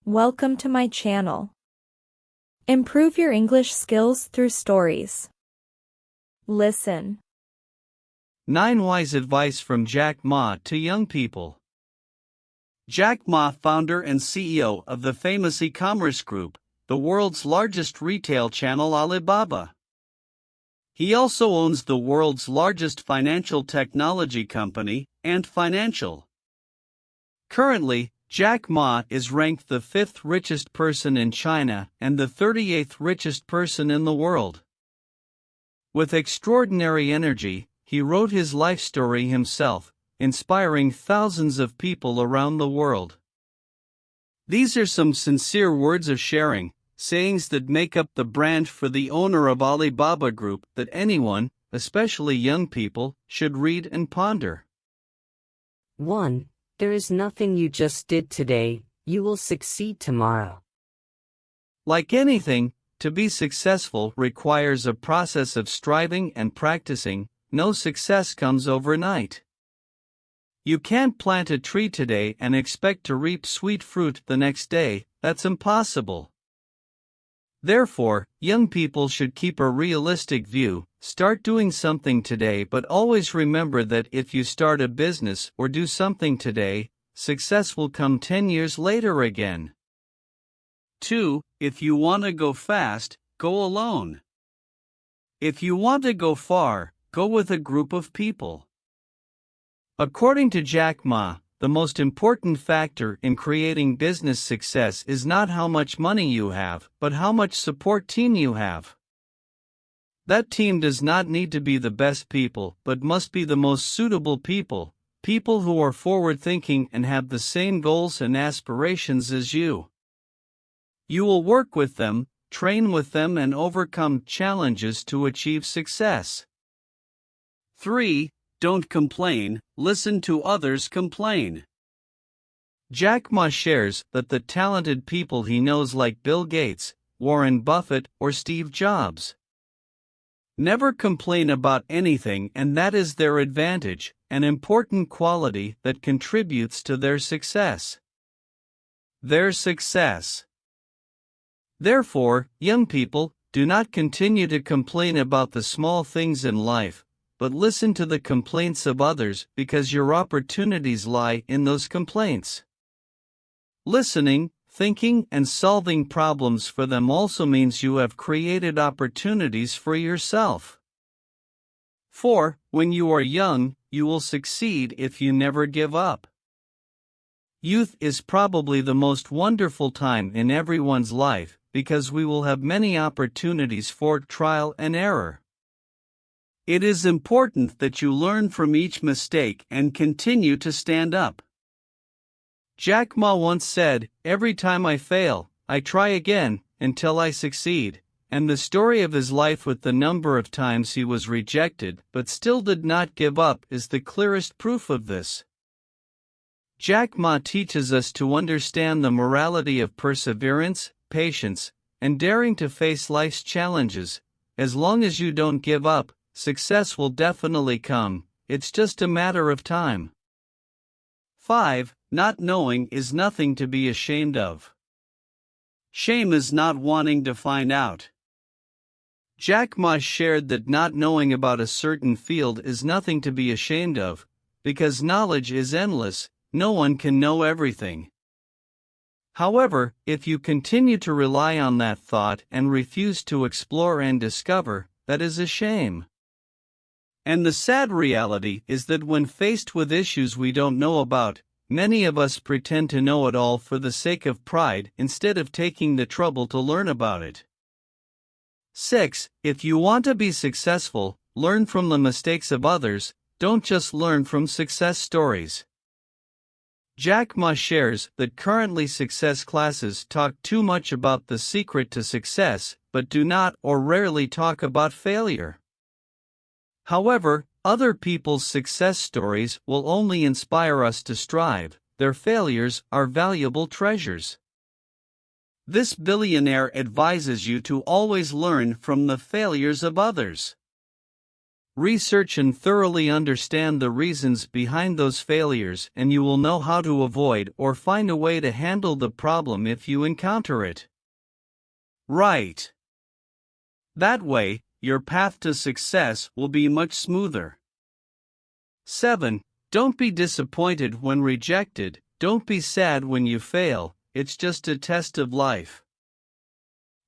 Welcome to my channel. Improve your English skills through stories. Listen. 9 Wise Advice from Jack Ma to Young People. Jack Ma, founder and CEO of the famous e-commerce group, the world's largest retail channel Alibaba. He also owns the world's largest financial technology company, Ant Financial. Currently, Jack Ma is ranked the 5th richest person in China and the 38th richest person in the world. With extraordinary energy, he wrote his life story himself, inspiring thousands of people around the world. These are some sincere words of sharing, sayings that make up the brand for the owner of Alibaba Group that anyone, especially young people, should read and ponder. 1. There is nothing you just did today, you will succeed tomorrow. Like anything, to be successful requires a process of striving and practicing. No success comes overnight. You can't plant a tree today and expect to reap sweet fruit the next day. That's impossible. Therefore, young people should keep a realistic view. Start doing something today, but always remember that if you start a business or do something today, success will come 10 years later again. 2. If you want to go fast, go alone. If you want to go far, go with a group of people. According to Jack Ma, the most important factor in creating business success is not how much money you have, but how much support team you have. That team does not need to be the best people, but must be the most suitable people, people who are forward-thinking and have the same goals and aspirations as you. You will work with them, train with them, and overcome challenges to achieve success. 3. Don't complain, listen to others complain. Jack Ma shares that the talented people he knows, like Bill Gates, Warren Buffett, or Steve Jobs, never complain about anything, and that is their advantage, an important quality that contributes to their success. Therefore, young people, do not continue to complain about the small things in life, but listen to the complaints of others, because your opportunities lie in those complaints. Listening, thinking, and solving problems for them also means you have created opportunities for yourself. 4. When you are young, you will succeed if you never give up. Youth is probably the most wonderful time in everyone's life, because we will have many opportunities for trial and error. It is important that you learn from each mistake and continue to stand up. Jack Ma once said, "Every time I fail, I try again, until I succeed," and the story of his life with the number of times he was rejected but still did not give up is the clearest proof of this. Jack Ma teaches us to understand the morality of perseverance, patience, and daring to face life's challenges. As long as you don't give up, success will definitely come, it's just a matter of time. 5. Not knowing is nothing to be ashamed of. Shame is not wanting to find out. Jack Ma shared that not knowing about a certain field is nothing to be ashamed of, because knowledge is endless, no one can know everything. However, if you continue to rely on that thought and refuse to explore and discover, that is a shame. And the sad reality is that when faced with issues we don't know about, many of us pretend to know it all for the sake of pride instead of taking the trouble to learn about it. 6. If you want to be successful, learn from the mistakes of others, don't just learn from success stories. Jack Ma shares that currently success classes talk too much about the secret to success, but do not or rarely talk about failure. However, other people's success stories will only inspire us to strive. Their failures are valuable treasures. This billionaire advises you to always learn from the failures of others. Research and thoroughly understand the reasons behind those failures, and you will know how to avoid or find a way to handle the problem if you encounter it. Right. That way, your path to success will be much smoother. 7. Don't be disappointed when rejected. Don't be sad when you fail, it's just a test of life.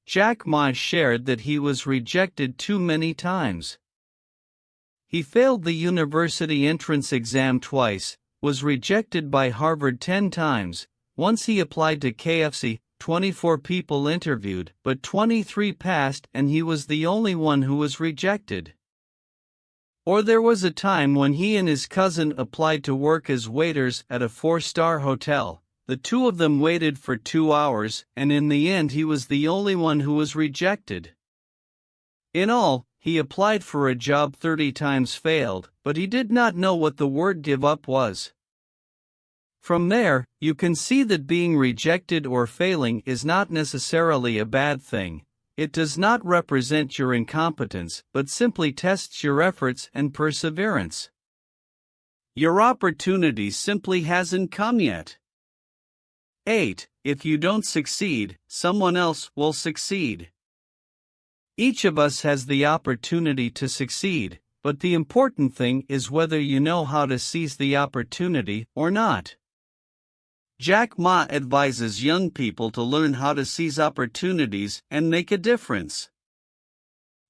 Jack Ma shared that he was rejected too many times. He failed the university entrance exam twice, was rejected by Harvard 10 times. Once he applied to KFC, 24 people interviewed, but 23 passed and he was the only one who was rejected. Or there was a time when he and his cousin applied to work as waiters at a 4-star hotel. The two of them waited for 2 hours, and in the end he was the only one who was rejected. In all, he applied for a job 30 times, failed, but he did not know what the word give up was. From there, you can see that being rejected or failing is not necessarily a bad thing. It does not represent your incompetence, but simply tests your efforts and perseverance. Your opportunity simply hasn't come yet. 8. If you don't succeed, someone else will succeed. Each of us has the opportunity to succeed, but the important thing is whether you know how to seize the opportunity or not. Jack Ma advises young people to learn how to seize opportunities and make a difference.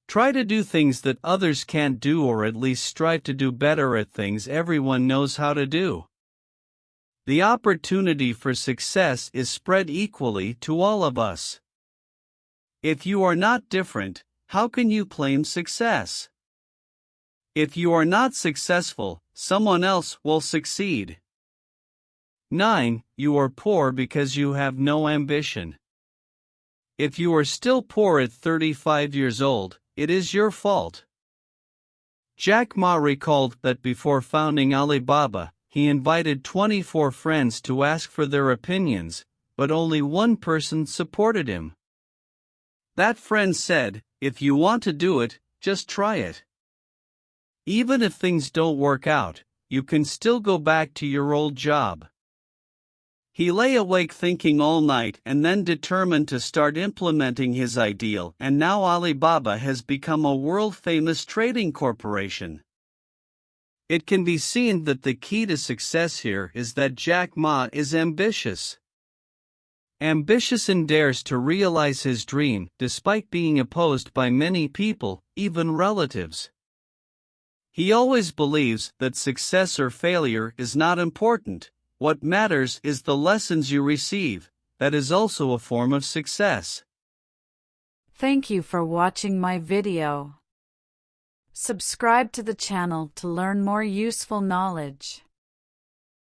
Try to do things that others can't do, or at least strive to do better at things everyone knows how to do. The opportunity for success is spread equally to all of us. If you are not different, how can you claim success? If you are not successful, someone else will succeed. 9. You are poor because you have no ambition. If you are still poor at 35 years old, it is your fault. Jack Ma recalled that before founding Alibaba, he invited 24 friends to ask for their opinions, but only one person supported him. That friend said, "If you want to do it, just try it. Even if things don't work out, you can still go back to your old job." He lay awake thinking all night and then determined to start implementing his ideal, and now Alibaba has become a world-famous trading corporation. It can be seen that the key to success here is that Jack Ma is ambitious. Ambitious and dares to realize his dream despite being opposed by many people, even relatives. He always believes that success or failure is not important. What matters is the lessons you receive. That is also a form of success. Thank you for watching my video. Subscribe to the channel to learn more useful knowledge.